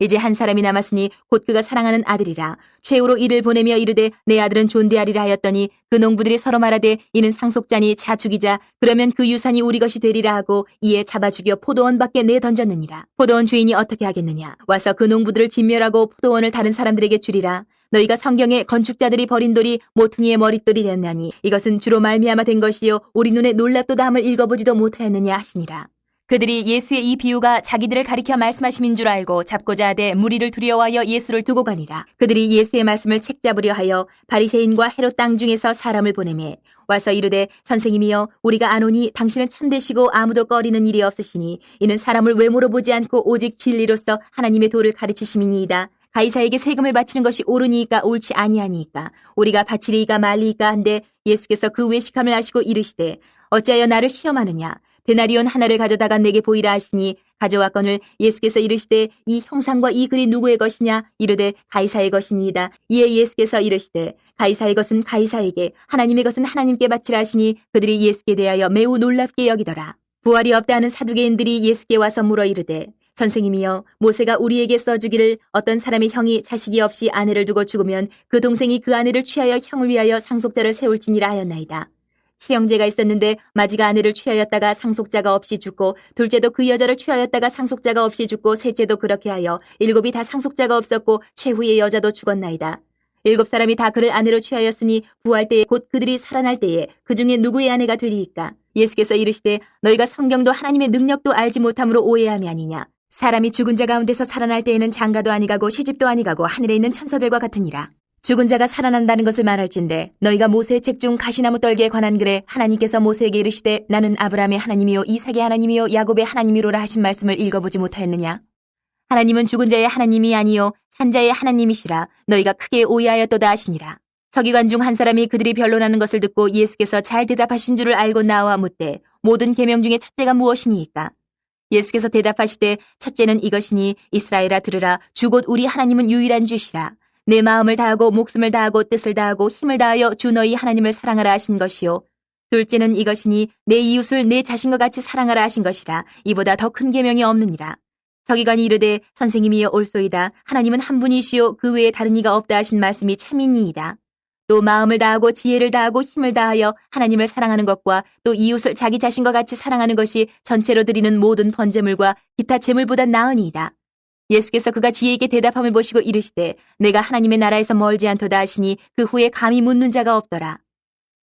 이제 한 사람이 남았으니 곧 그가 사랑하는 아들이라. 최후로 이를 보내며 이르되 내 아들은 존대하리라 하였더니 그 농부들이 서로 말하되 이는 상속자니 자 죽이자. 그러면 그 유산이 우리 것이 되리라 하고 이에 잡아 죽여 포도원 밖에 내던졌느니라. 포도원 주인이 어떻게 하겠느냐. 와서 그 농부들을 진멸하고 포도원을 다른 사람들에게 주리라. 너희가 성경에 건축자들이 버린 돌이 모퉁이의 머릿돌이 되었나니 이것은 주로 말미암아 된 것이요 우리 눈에 놀랍도다 함을 읽어보지도 못하였느냐 하시니라. 그들이 예수의 이 비유가 자기들을 가리켜 말씀하심인 줄 알고 잡고자 하되 무리를 두려워하여 예수를 두고 가니라. 그들이 예수의 말씀을 책잡으려 하여 바리새인과 헤롯 땅 중에서 사람을 보내매 와서 이르되 선생님이여 우리가 아노니 당신은 참되시고 아무도 꺼리는 일이 없으시니 이는 사람을 외모로 보지 않고 오직 진리로서 하나님의 도를 가르치심이니이다. 가이사에게 세금을 바치는 것이 옳으니까 옳지 아니하니까 우리가 바치리이까 말리이까 한데 예수께서 그 외식함을 아시고 이르시되 어찌하여 나를 시험하느냐. 데나리온 하나를 가져다가 내게 보이라 하시니 가져왔거늘 예수께서 이르시되 이 형상과 이 글이 누구의 것이냐. 이르되 가이사의 것이니이다. 이에 예수께서 이르시되 가이사의 것은 가이사에게 하나님의 것은 하나님께 바치라 하시니 그들이 예수께 대하여 매우 놀랍게 여기더라. 부활이 없다 하는 사두개인들이 예수께 와서 물어 이르되 선생님이여 모세가 우리에게 써주기를 어떤 사람의 형이 자식이 없이 아내를 두고 죽으면 그 동생이 그 아내를 취하여 형을 위하여 상속자를 세울지니라 하였나이다. 칠형제가 있었는데 마지가 아내를 취하였다가 상속자가 없이 죽고 둘째도 그 여자를 취하였다가 상속자가 없이 죽고 셋째도 그렇게 하여 일곱이 다 상속자가 없었고 최후의 여자도 죽었나이다. 일곱 사람이 다 그를 아내로 취하였으니 부활 때에 곧 그들이 살아날 때에 그 중에 누구의 아내가 되리이까. 예수께서 이르시되 너희가 성경도 하나님의 능력도 알지 못함으로 오해함이 아니냐. 사람이 죽은 자 가운데서 살아날 때에는 장가도 아니가고 시집도 아니가고 하늘에 있는 천사들과 같으니라. 죽은 자가 살아난다는 것을 말할진대 너희가 모세의 책 중 가시나무 떨기에 관한 글에 하나님께서 모세에게 이르시되 나는 아브라함의 하나님이요 이삭의 하나님이요 야곱의 하나님이로라 하신 말씀을 읽어보지 못하였느냐. 하나님은 죽은 자의 하나님이 아니요 산자의 하나님이시라. 너희가 크게 오해하였도다 하시니라. 서기관 중 한 사람이 그들이 변론하는 것을 듣고 예수께서 잘 대답하신 줄을 알고 나와 묻되 모든 계명 중에 첫째가 무엇이니이까. 예수께서 대답하시되 첫째는 이것이니 이스라엘아 들으라 주 곧 우리 하나님은 유일한 주시라. 내 마음을 다하고 목숨을 다하고 뜻을 다하고 힘을 다하여 주 너희 하나님을 사랑하라 하신 것이요. 둘째는 이것이니 내 이웃을 내 자신과 같이 사랑하라 하신 것이라. 이보다 더 큰 계명이 없느니라. 서기관이 이르되 선생님이여 옳소이다. 하나님은 한 분이시요 그 외에 다른 이가 없다 하신 말씀이 참이니이다. 또 마음을 다하고 지혜를 다하고 힘을 다하여 하나님을 사랑하는 것과 또 이웃을 자기 자신과 같이 사랑하는 것이 전체로 드리는 모든 번제물과 기타 제물보다 나으니이다. 예수께서 그가 지혜있게 대답함을 보시고 이르시되 내가 하나님의 나라에서 멀지 않도다 하시니 그 후에 감히 묻는 자가 없더라.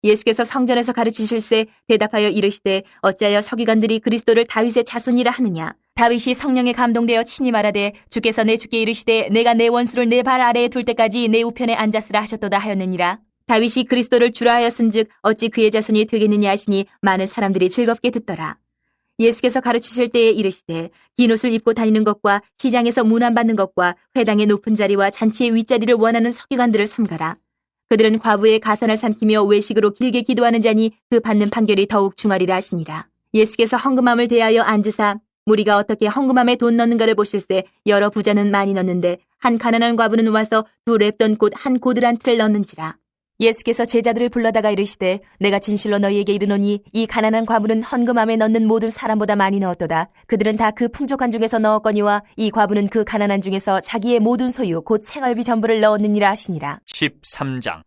예수께서 성전에서 가르치실세 대답하여 이르시되 어찌하여 서기관들이 그리스도를 다윗의 자손이라 하느냐. 다윗이 성령에 감동되어 친히 말하되 주께서 내 주께 이르시되 내가 내 원수를 내 발 아래에 둘 때까지 내 우편에 앉았으라 하셨도다 하였느니라. 다윗이 그리스도를 주라 하였은즉 어찌 그의 자손이 되겠느냐 하시니 많은 사람들이 즐겁게 듣더라. 예수께서 가르치실 때에 이르시되 긴 옷을 입고 다니는 것과 시장에서 문안받는 것과 회당의 높은 자리와 잔치의 윗자리를 원하는 서기관들을 삼가라. 그들은 과부의 가산을 삼키며 외식으로 길게 기도하는 자니 그 받는 판결이 더욱 중하리라 하시니라. 예수께서 헌금함을 대하여 앉으사 무리가 어떻게 헌금함에 돈 넣는가를 보실세 여러 부자는 많이 넣는데 한 가난한 과부는 와서 2렙돈 곧 한 고드란 틀을 넣는지라. 예수께서 제자들을 불러다가 이르시되 내가 진실로 너희에게 이르노니 이 가난한 과부는 헌금함에 넣는 모든 사람보다 많이 넣었도다. 그들은 다 그 풍족한 중에서 넣었거니와 이 과부는 그 가난한 중에서 자기의 모든 소유 곧 생활비 전부를 넣었느니라 하시니라. 13장.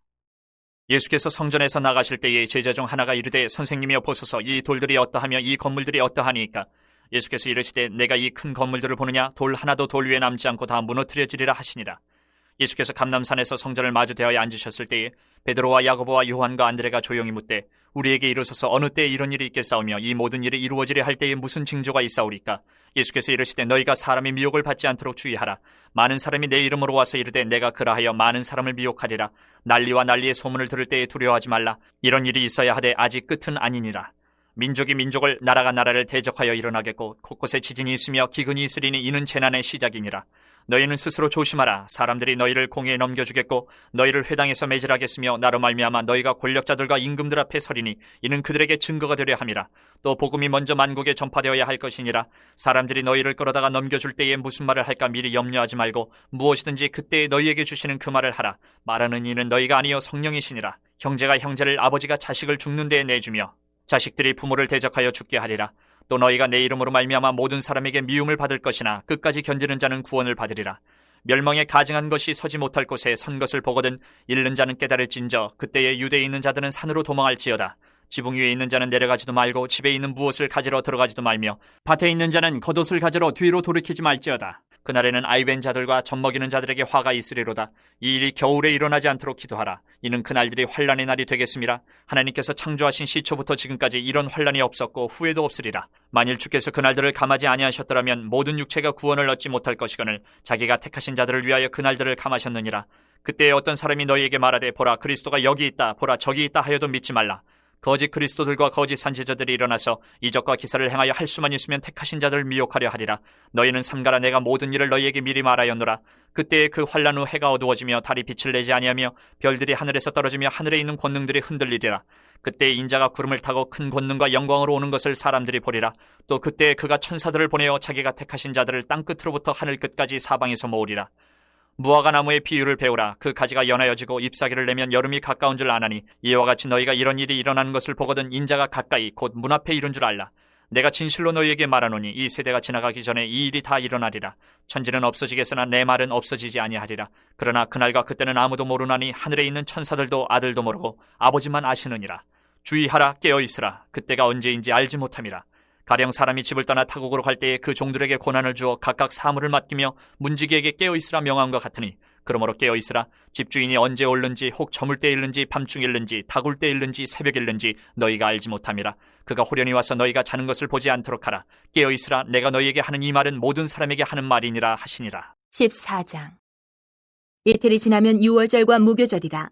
예수께서 성전에서 나가실 때에 제자 중 하나가 이르되 선생님이여 보소서 이 돌들이 어떠하며 이 건물들이 어떠하니까. 예수께서 이르시되 내가 이 큰 건물들을 보느냐 돌 하나도 돌 위에 남지 않고 다 무너뜨려지리라 하시니라. 예수께서 감람산에서 성전을 마주 대하여 앉으셨을 때에 베드로와 야고보와 요한과 안드레가 조용히 묻되 우리에게 이르소서 어느 때에 이런 일이 있겠사오며 이 모든 일이 이루어지려 할 때에 무슨 징조가 있사오리까. 예수께서 이르시되 너희가 사람의 미혹을 받지 않도록 주의하라. 많은 사람이 내 이름으로 와서 이르되 내가 그라하여 많은 사람을 미혹하리라. 난리와 난리의 소문을 들을 때에 두려워하지 말라. 이런 일이 있어야 하되 아직 끝은 아니니라. 민족이 민족을 나라가 나라를 대적하여 일어나겠고 곳곳에 지진이 있으며 기근이 있으리니 이는 재난의 시작이니라. 너희는 스스로 조심하라. 사람들이 너희를 공회에 넘겨주겠고 너희를 회당에서 매질하겠으며 나로 말미암아 너희가 권력자들과 임금들 앞에 서리니 이는 그들에게 증거가 되려 함이라. 또 복음이 먼저 만국에 전파되어야 할 것이니라. 사람들이 너희를 끌어다가 넘겨줄 때에 무슨 말을 할까 미리 염려하지 말고 무엇이든지 그때에 너희에게 주시는 그 말을 하라. 말하는 이는 너희가 아니요 성령이시니라. 형제가 형제를 아버지가 자식을 죽는 데에 내주며 자식들이 부모를 대적하여 죽게 하리라. 또 너희가 내 이름으로 말미암아 모든 사람에게 미움을 받을 것이나 끝까지 견디는 자는 구원을 받으리라. 멸망에 가증한 것이 서지 못할 곳에 선 것을 보거든 잃는 자는 깨달을진저 그때에 유대에 있는 자들은 산으로 도망할지어다. 지붕 위에 있는 자는 내려가지도 말고 집에 있는 무엇을 가지러 들어가지도 말며 밭에 있는 자는 겉옷을 가지러 뒤로 돌이키지 말지어다. 그날에는 아이벤 자들과 젖먹이는 자들에게 화가 있으리로다. 이 일이 겨울에 일어나지 않도록 기도하라. 이는 그날들이 환난의 날이 되겠습니다. 하나님께서 창조하신 시초부터 지금까지 이런 환난이 없었고 후에도 없으리라. 만일 주께서 그날들을 감하지 아니하셨더라면 모든 육체가 구원을 얻지 못할 것이거늘 자기가 택하신 자들을 위하여 그날들을 감하셨느니라. 그때에 어떤 사람이 너희에게 말하되 보라 그리스도가 여기 있다 보라 저기 있다 하여도 믿지 말라. 거짓 그리스도들과 거짓 선지자들이 일어나서 이적과 기사를 행하여 할 수만 있으면 택하신 자들을 미혹하려 하리라. 너희는 삼가라. 내가 모든 일을 너희에게 미리 말하였노라. 그때에 그 환난 후 해가 어두워지며 달이 빛을 내지 아니하며 별들이 하늘에서 떨어지며 하늘에 있는 권능들이 흔들리리라. 그때에 인자가 구름을 타고 큰 권능과 영광으로 오는 것을 사람들이 보리라. 또 그때에 그가 천사들을 보내어 자기가 택하신 자들을 땅끝으로부터 하늘 끝까지 사방에서 모으리라. 무화과 나무의 비유를 배우라. 그 가지가 연하여지고 잎사귀를 내면 여름이 가까운 줄 아나니 이와 같이 너희가 이런 일이 일어나는 것을 보거든 인자가 가까이 곧 문 앞에 이른 줄 알라. 내가 진실로 너희에게 말하노니 이 세대가 지나가기 전에 이 일이 다 일어나리라. 천지는 없어지겠으나 내 말은 없어지지 아니하리라. 그러나 그날과 그때는 아무도 모르나니 하늘에 있는 천사들도 아들도 모르고 아버지만 아시느니라. 주의하라. 깨어있으라. 그때가 언제인지 알지 못함이라. 가령 사람이 집을 떠나 타국으로 갈 때에 그 종들에게 고난을 주어 각각 사물을 맡기며 문지기에게 깨어있으라 명함과 같으니 그러므로 깨어있으라. 집주인이 언제 올는지 혹 저물 때 일는지 밤중 일는지 다굴 때 일는지 새벽 일는지 너희가 알지 못함이라. 그가 호련히 와서 너희가 자는 것을 보지 않도록 하라. 깨어있으라. 내가 너희에게 하는 이 말은 모든 사람에게 하는 말이니라 하시니라. 14장. 이틀이 지나면 유월절과 무교절이라.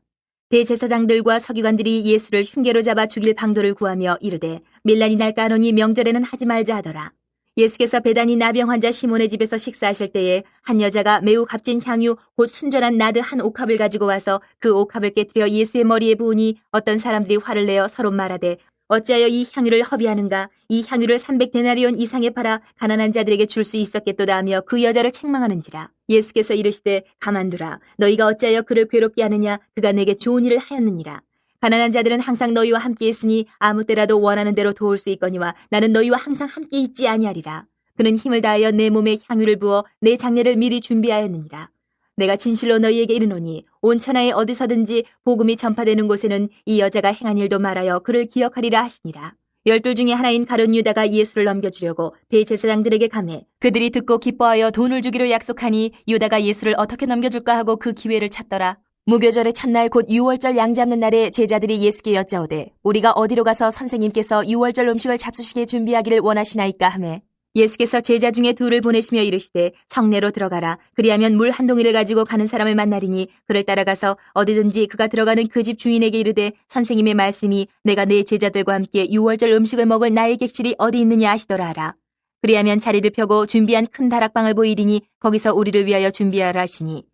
대제사장들과 서기관들이 예수를 흉계로 잡아 죽일 방도를 구하며 이르되 밀란이 날까 하노니 명절에는 하지 말자 하더라. 예수께서 베다니 나병 환자 시몬의 집에서 식사하실 때에 한 여자가 매우 값진 향유 곧 순전한 나드 한 옥합을 가지고 와서 그 옥합을 깨뜨려 예수의 머리에 부으니 어떤 사람들이 화를 내어 서로 말하되 어찌하여 이 향유를 허비하는가? 이 향유를 300데나리온 이상에 팔아 가난한 자들에게 줄 수 있었겠도다 하며 그 여자를 책망하는지라. 예수께서 이르시되 가만두라. 너희가 어찌하여 그를 괴롭게 하느냐? 그가 내게 좋은 일을 하였느니라. 가난한 자들은 항상 너희와 함께 있으니 아무 때라도 원하는 대로 도울 수 있거니와 나는 너희와 항상 함께 있지 아니하리라. 그는 힘을 다하여 내 몸에 향유를 부어 내 장례를 미리 준비하였느니라. 내가 진실로 너희에게 이르노니 온 천하에 어디서든지 복음이 전파되는 곳에는 이 여자가 행한 일도 말하여 그를 기억하리라 하시니라. 12 중에 하나인 가룟 유다가 예수를 넘겨주려고 대제사장들에게 가매 그들이 듣고 기뻐하여 돈을 주기로 약속하니 유다가 예수를 어떻게 넘겨줄까 하고 그 기회를 찾더라. 무교절의 첫날 곧 유월절 양 잡는 날에 제자들이 예수께 여짜오되 우리가 어디로 가서 선생님께서 유월절 음식을 잡수시게 준비하기를 원하시나이까 하매 예수께서 제자 중에 둘을 보내시며 이르시되 성내로 들어가라. 그리하면 물 한 동이를 가지고 가는 사람을 만나리니 그를 따라가서 어디든지 그가 들어가는 그 집 주인에게 이르되 선생님의 말씀이 내가 내 제자들과 함께 유월절 음식을 먹을 나의 객실이 어디 있느냐 하시더라 하라. 그리하면 자리를 펴고 준비한 큰 다락방을 보이리니 거기서 우리를 위하여 준비하라 하시니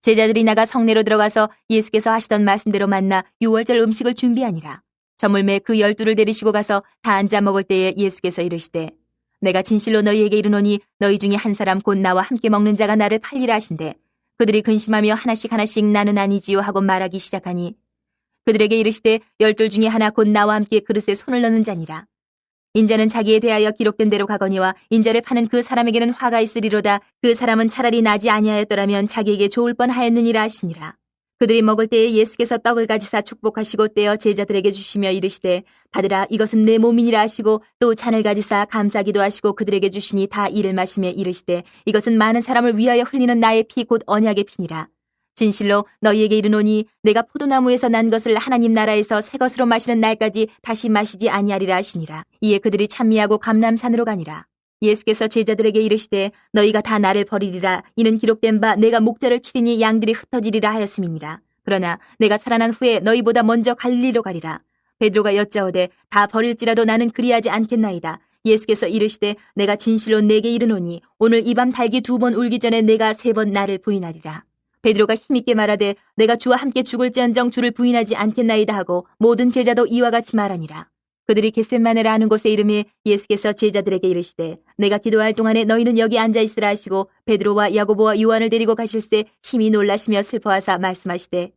제자들이 나가 성내로 들어가서 예수께서 하시던 말씀대로 만나 유월절 음식을 준비하니라. 저물매 그 12를 데리시고 가서 다 앉아 먹을 때에 예수께서 이르시되 내가 진실로 너희에게 이르노니 너희 중에 한 사람 곧 나와 함께 먹는 자가 나를 팔리라 하신대 그들이 근심하며 하나씩 나는 아니지요 하고 말하기 시작하니 그들에게 이르시되 12 중에 하나 곧 나와 함께 그릇에 손을 넣는 자니라. 인자는 자기에 대하여 기록된 대로 가거니와 인자를 파는 그 사람에게는 화가 있으리로다. 그 사람은 차라리 나지 아니하였더라면 자기에게 좋을 뻔하였느니라 하시니라. 그들이 먹을 때에 예수께서 떡을 가지사 축복하시고 떼어 제자들에게 주시며 이르시되 받으라 이것은 내 몸이니라 하시고 또 잔을 가지사 감사기도 하시고 그들에게 주시니 다 이를 마시며 이르시되 이것은 많은 사람을 위하여 흘리는 나의 피 곧 언약의 피니라. 진실로 너희에게 이르노니 내가 포도나무에서 난 것을 하나님 나라에서 새 것으로 마시는 날까지 다시 마시지 아니하리라 하시니라. 이에 그들이 찬미하고 감람산으로 가니라. 예수께서 제자들에게 이르시되 너희가 다 나를 버리리라. 이는 기록된 바 내가 목자를 치리니 양들이 흩어지리라 하였음이니라. 그러나 내가 살아난 후에 너희보다 먼저 갈릴리로 가리라. 베드로가 여짜오되 다 버릴지라도 나는 그리하지 않겠나이다. 예수께서 이르시되 내가 진실로 내게 이르노니 오늘 이 밤 닭이 2번 울기 전에 내가 3번 나를 부인하리라. 베드로가 힘있게 말하되 내가 주와 함께 죽을지언정 주를 부인하지 않겠나이다 하고 모든 제자도 이와 같이 말하니라. 그들이 겟셋마네라 하는 곳에 이르매 예수께서 제자들에게 이르시되 내가 기도할 동안에 너희는 여기 앉아있으라 하시고 베드로와 야고보와 요한을 데리고 가실새 심히 놀라시며 슬퍼하사 말씀하시되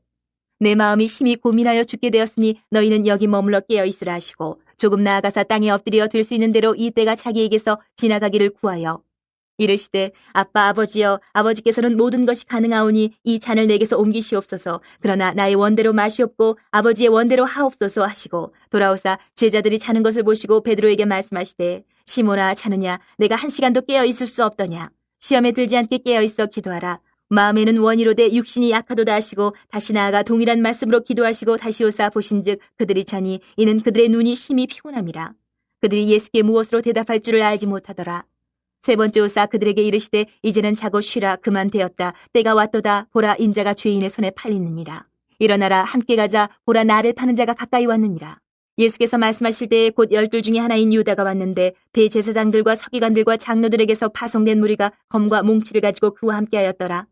내 마음이 심히 고민하여 죽게 되었으니 너희는 여기 머물러 깨어있으라 하시고 조금 나아가사 땅에 엎드려 될 수 있는 대로 이 때가 자기에게서 지나가기를 구하여 이르시되 아빠 아버지여 아버지께서는 모든 것이 가능하오니 이 잔을 내게서 옮기시옵소서. 그러나 나의 원대로 마시옵고 아버지의 원대로 하옵소서 하시고 돌아오사 제자들이 자는 것을 보시고 베드로에게 말씀하시되 시몬아 자느냐 내가 1시간도 깨어 있을 수 없더냐. 시험에 들지 않게 깨어 있어 기도하라. 마음에는 원이로되 육신이 약하도다 하시고 다시 나아가 동일한 말씀으로 기도하시고 다시 오사 보신즉 그들이 자니 이는 그들의 눈이 심히 피곤함이라. 그들이 예수께 무엇으로 대답할 줄을 알지 못하더라. 3번째 오사 그들에게 이르시되 이제는 자고 쉬라. 그만 되었다. 때가 왔도다. 보라 인자가 죄인의 손에 팔리느니라. 일어나라 함께 가자. 보라 나를 파는 자가 가까이 왔느니라. 예수께서 말씀하실 때에 곧 12 중에 하나인 유다가 왔는데 대제사장들과 서기관들과 장로들에게서 파송된 무리가 검과 몽치를 가지고 그와 함께하였더라.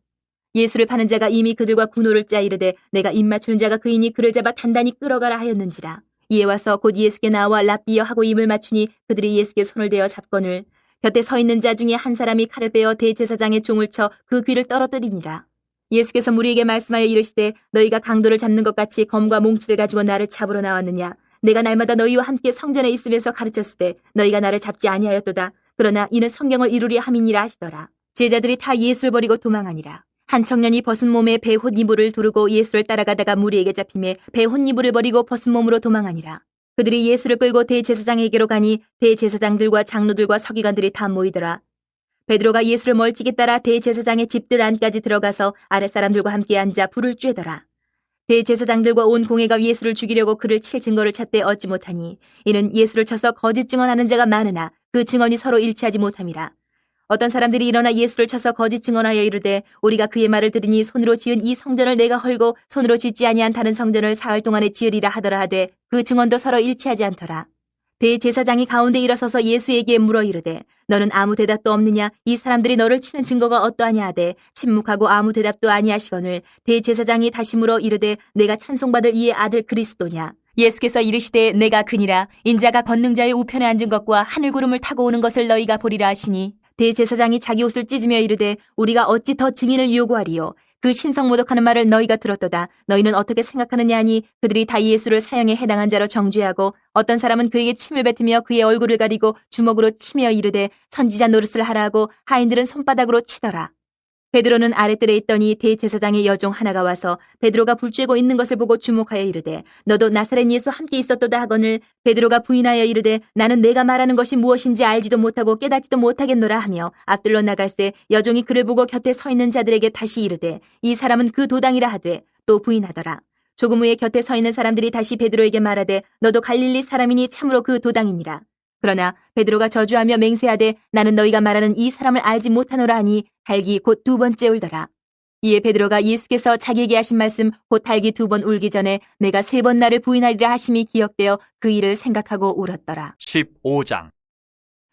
예수를 파는 자가 이미 그들과 군호를 짜 이르되 내가 입맞추는 자가 그이니 그를 잡아 단단히 끌어가라 하였는지라. 이에 와서 곧 예수께 나와 랍비여 하고 입을 맞추니 그들이 예수께 손을 대어 잡거늘 곁에 서 있는 자 중에 한 사람이 칼을 빼어 대제사장의 종을 쳐 그 귀를 떨어뜨리니라. 예수께서 무리에게 말씀하여 이르시되 너희가 강도를 잡는 것 같이 검과 몽치를 가지고 나를 잡으러 나왔느냐. 내가 날마다 너희와 함께 성전에 있으면서 가르쳤을 때 너희가 나를 잡지 아니하였도다. 그러나 이는 성경을 이루려 함이니라 하시더라. 제자들이 다 예수를 버리고 도망하니라. 한 청년이 벗은 몸에 배 홑이불을 두르고 예수를 따라가다가 무리에게 잡히매 배 홑이불을 버리고 벗은 몸으로 도망하니라. 그들이 예수를 끌고 대제사장에게로 가니 대제사장들과 장로들과 서기관들이 다 모이더라. 베드로가 예수를 멀찍이 따라 대제사장의 집들 안까지 들어가서 아랫사람들과 함께 앉아 불을 쬐더라. 대제사장들과 온 공회가 예수를 죽이려고 그를 칠 증거를 찾되 얻지 못하니 이는 예수를 쳐서 거짓 증언하는 자가 많으나 그 증언이 서로 일치하지 못함이라. 어떤 사람들이 일어나 예수를 쳐서 거짓 증언하여 이르되 우리가 그의 말을 들으니 손으로 지은 이 성전을 내가 헐고 손으로 짓지 아니한 다른 성전을 사흘 동안에 지으리라 하더라 하되 그 증언도 서로 일치하지 않더라. 대제사장이 가운데 일어서서 예수에게 물어 이르되 너는 아무 대답도 없느냐. 이 사람들이 너를 치는 증거가 어떠하냐 하되 침묵하고 아무 대답도 아니하시거늘 대제사장이 다시 물어 이르되 내가 찬송받을 이의 아들 그리스도냐. 예수께서 이르시되 내가 그니라. 인자가 권능자의 우편에 앉은 것과 하늘 구름을 타고 오는 것을 너희가 보리라 하시니 대제사장이 자기 옷을 찢으며 이르되 우리가 어찌 더 증인을 요구하리요. 그 신성 모독하는 말을 너희가 들었도다. 너희는 어떻게 생각하느냐 하니 그들이 다 예수를 사형에 해당한 자로 정죄하고 어떤 사람은 그에게 침을 뱉으며 그의 얼굴을 가리고 주먹으로 치며 이르되 선지자 노릇을 하라 하고 하인들은 손바닥으로 치더라. 베드로는 아랫뜰에 있더니 대제사장의 여종 하나가 와서 베드로가 불 쬐고 있는 것을 보고 주목하여 이르되 너도 나사렛 예수 함께 있었도다 하거늘 베드로가 부인하여 이르되 나는 내가 말하는 것이 무엇인지 알지도 못하고 깨닫지도 못하겠노라 하며 앞들로 나갈새 여종이 그를 보고 곁에 서 있는 자들에게 다시 이르되 이 사람은 그 도당이라 하되 또 부인하더라. 조금 후에 곁에 서 있는 사람들이 다시 베드로에게 말하되 너도 갈릴리 사람이니 참으로 그 도당이니라. 그러나 베드로가 저주하며 맹세하되 나는 너희가 말하는 이 사람을 알지 못하노라 하니 달기 곧 두 번째 울더라. 이에 베드로가 예수께서 자기에게 하신 말씀 곧 달기 두 번 울기 전에 내가 세 번 나를 부인하리라 하심이 기억되어 그 일을 생각하고 울었더라. 15장.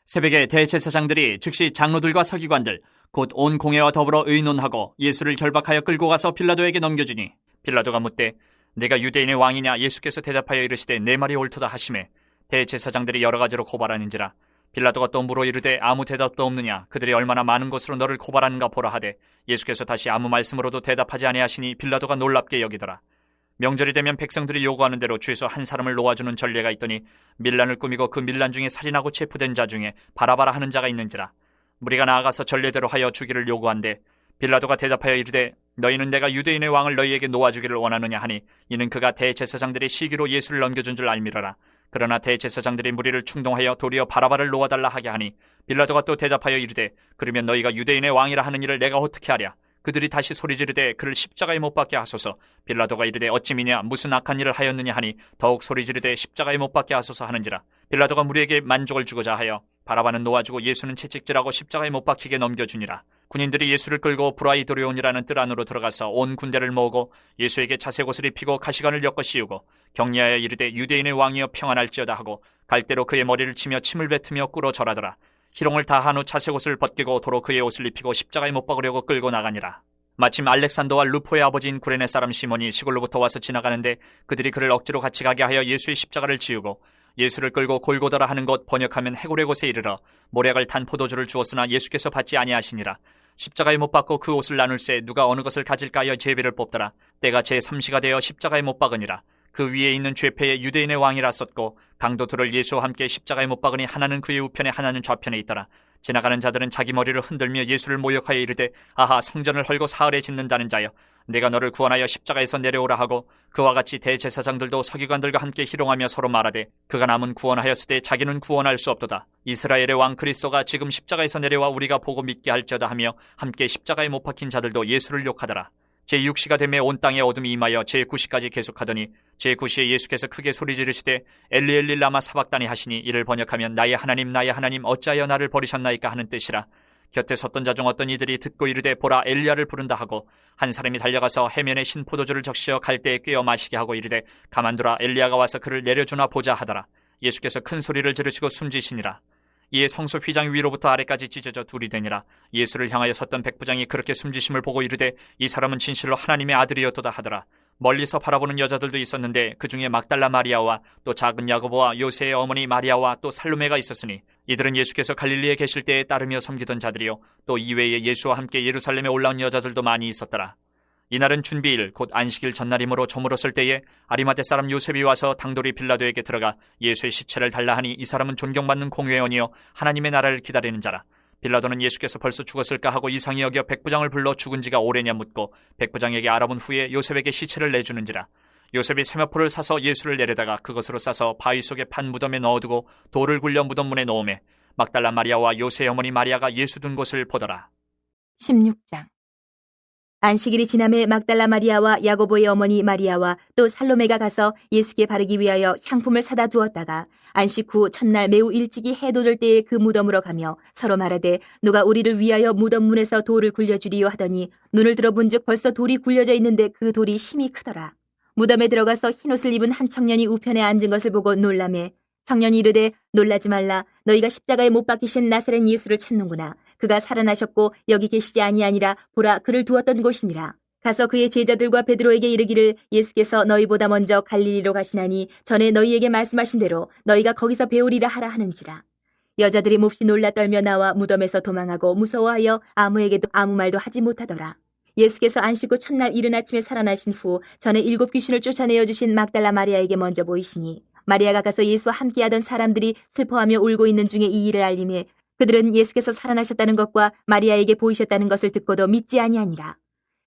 새벽에 대제사장들이 즉시 장로들과 서기관들 곧 온 공회와 더불어 의논하고 예수를 결박하여 끌고 가서 빌라도에게 넘겨주니 빌라도가 묻되 내가 유대인의 왕이냐. 예수께서 대답하여 이르시되 내 말이 옳도다 하시매 대제사장들이 여러 가지로 고발하는지라. 빌라도가 또 물어 이르되 아무 대답도 없느냐. 그들이 얼마나 많은 것으로 너를 고발하는가 보라 하되 예수께서 다시 아무 말씀으로도 대답하지 아니하시니 빌라도가 놀랍게 여기더라. 명절이 되면 백성들이 요구하는 대로 죄수 한 사람을 놓아주는 전례가 있더니 밀란을 꾸미고 그 밀란 중에 살인하고 체포된 자 중에 바라바라 하는 자가 있는지라. 무리가 나아가서 전례대로 하여 주기를 요구한대 빌라도가 대답하여 이르되 너희는 내가 유대인의 왕을 너희에게 놓아주기를 원하느냐 하니 이는 그가 대제사장들의 시기로 예수를 넘겨준 줄 알미러라. 그러나 대제사장들이 무리를 충동하여 도리어 바라바를 놓아달라 하게 하니 빌라도가 또 대답하여 이르되 그러면 너희가 유대인의 왕이라 하는 일을 내가 어떻게 하랴. 그들이 다시 소리 지르되 그를 십자가에 못 박게 하소서. 빌라도가 이르되 어찌미냐 무슨 악한 일을 하였느냐 하니 더욱 소리 지르되 십자가에 못 박게 하소서 하는지라. 빌라도가 무리에게 만족을 주고자 하여 바라바는 놓아주고 예수는 채찍질하고 십자가에 못 박히게 넘겨주니라. 군인들이 예수를 끌고 브라이도리온이라는 뜰 안으로 들어가서 온 군대를 모으고 예수에게 자색옷을 입히고 가시관을 엮어 씌우고 격리하여 이르되 유대인의 왕이여 평안할지어다 하고 갈대로 그의 머리를 치며 침을 뱉으며 꿇어 절하더라. 희롱을 다한 후 자색옷을 벗기고 도로 그의 옷을 입히고 십자가에 못 박으려고 끌고 나가니라. 마침 알렉산더와 루포의 아버지인 구레네 사람 시몬이 시골로부터 와서 지나가는데 그들이 그를 억지로 같이 가게 하여 예수의 십자가를 지우고 예수를 끌고 골고다라 하는 곳 번역하면 해골의 곳에 이르러 모략을 탄 포도주를 주었으나 예수께서 받지 아니하시니라. 십자가에 못 박고 그 옷을 나눌새 누가 어느 것을 가질까 하여 제비를 뽑더라. 때가 제3시가 되어 십자가에 못 박으니라. 그 위에 있는 죄패에 유대인의 왕이라 썼고 강도 둘을 예수와 함께 십자가에 못 박으니 하나는 그의 우편에 하나는 좌편에 있더라. 지나가는 자들은 자기 머리를 흔들며 예수를 모욕하여 이르되 아하 성전을 헐고 사흘에 짓는다는 자여 내가 너를 구원하여 십자가에서 내려오라 하고 그와 같이 대제사장들도 서기관들과 함께 희롱하며 서로 말하되 그가 남은 구원하였으되 자기는 구원할 수 없도다. 이스라엘의 왕 그리스도가 지금 십자가에서 내려와 우리가 보고 믿게 할지어다 하며 함께 십자가에 못 박힌 자들도 예수를 욕하더라. 제6시가 되매 온 땅에 어둠이 임하여 제9시까지 계속하더니 제9시에 예수께서 크게 소리 지르시되 엘리 엘리 라마 사박다니 하시니 이를 번역하면 나의 하나님 어찌하여 나를 버리셨나이까 하는 뜻이라. 곁에 섰던 자 중 어떤 이들이 듣고 이르되 보라 엘리야를 부른다 하고 한 사람이 달려가서 해면에 신 포도주를 적시어 갈대에 꿰어 마시게 하고 이르되 가만두라 엘리야가 와서 그를 내려주나 보자 하더라. 예수께서 큰 소리를 지르시고 숨지시니라. 이에 성소 휘장 위로부터 아래까지 찢어져 둘이 되니라. 예수를 향하여 섰던 백부장이 그렇게 숨지심을 보고 이르되 이 사람은 진실로 하나님의 아들이었도다 하더라. 멀리서 바라보는 여자들도 있었는데 그 중에 막달라 마리아와 또 작은 야고보와 요새의 어머니 마리아와 또 살로메가 있었으니 이들은 예수께서 갈릴리에 계실 때에 따르며 섬기던 자들이요 또 이외에 예수와 함께 예루살렘에 올라온 여자들도 많이 있었더라. 이날은 준비일 곧 안식일 전날이므로 저물었을 때에 아리마대 사람 요셉이 와서 당돌이 빌라도에게 들어가 예수의 시체를 달라 하니 이 사람은 존경받는 공회원이요 하나님의 나라를 기다리는 자라. 빌라도는 예수께서 벌써 죽었을까 하고 이상히 여겨 백부장을 불러 죽은 지가 오래냐 묻고 백부장에게 알아본 후에 요셉에게 시체를 내주는지라. 요셉이 세마포를 사서 예수를 내려다가 그것으로 싸서 바위 속에 판 무덤에 넣어두고 돌을 굴려 무덤 문에 놓으매 막달라 마리아와 요새의 어머니 마리아가 예수 둔 곳을 보더라. 16장. 안식일이 지남에 막달라 마리아와 야고보의 어머니 마리아와 또 살로메가 가서 예수께 바르기 위하여 향품을 사다 두었다가 안식 후 첫날 매우 일찍이 해 돋을 때에 그 무덤으로 가며 서로 말하되 누가 우리를 위하여 무덤 문에서 돌을 굴려주리요 하더니 눈을 들어본즉 벌써 돌이 굴려져 있는데 그 돌이 심히 크더라. 무덤에 들어가서 흰옷을 입은 한 청년이 우편에 앉은 것을 보고 놀라매 청년이 이르되 놀라지 말라. 너희가 십자가에 못 박히신 나사렛 예수를 찾는구나. 그가 살아나셨고 여기 계시지 아니하니라. 보라 그를 두었던 곳이니라. 가서 그의 제자들과 베드로에게 이르기를 예수께서 너희보다 먼저 갈릴리로 가시나니 전에 너희에게 말씀하신 대로 너희가 거기서 배우리라 하라 하는지라. 여자들이 몹시 놀라 떨며 나와 무덤에서 도망하고 무서워하여 아무에게도 아무 말도 하지 못하더라. 예수께서 안식 후 첫날 이른 아침에 살아나신 후 전에 7 귀신을 쫓아내어 주신 막달라 마리아에게 먼저 보이시니 마리아가 가서 예수와 함께하던 사람들이 슬퍼하며 울고 있는 중에 이 일을 알림해 그들은 예수께서 살아나셨다는 것과 마리아에게 보이셨다는 것을 듣고도 믿지 아니하니라.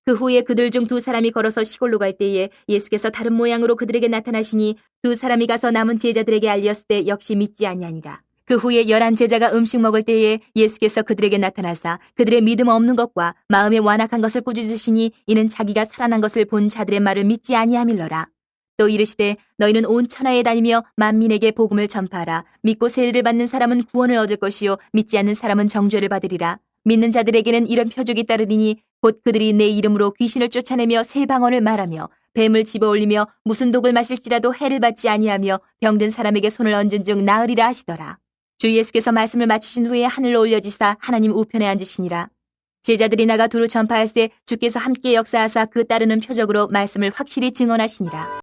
그 후에 그들 중 2 사람이 걸어서 시골로 갈 때에 예수께서 다른 모양으로 그들에게 나타나시니 2 사람이 가서 남은 제자들에게 알렸을 때 역시 믿지 아니하니라. 그 후에 11 제자가 음식 먹을 때에 예수께서 그들에게 나타나사 그들의 믿음 없는 것과 마음에 완악한 것을 꾸짖으시니 이는 자기가 살아난 것을 본 자들의 말을 믿지 아니함일러라. 또 이르시되 너희는 온 천하에 다니며 만민에게 복음을 전파하라. 믿고 세례를 받는 사람은 구원을 얻을 것이요 믿지 않는 사람은 정죄를 받으리라. 믿는 자들에게는 이런 표적이 따르리니 곧 그들이 내 이름으로 귀신을 쫓아내며 새 방언을 말하며 뱀을 집어올리며 무슨 독을 마실지라도 해를 받지 아니하며 병든 사람에게 손을 얹은 즉 나으리라 하시더라. 주 예수께서 말씀을 마치신 후에 하늘로 올려지사 하나님 우편에 앉으시니라. 제자들이 나가 두루 전파할세 주께서 함께 역사하사 그 따르는 표적으로 말씀을 확실히 증언하시니라.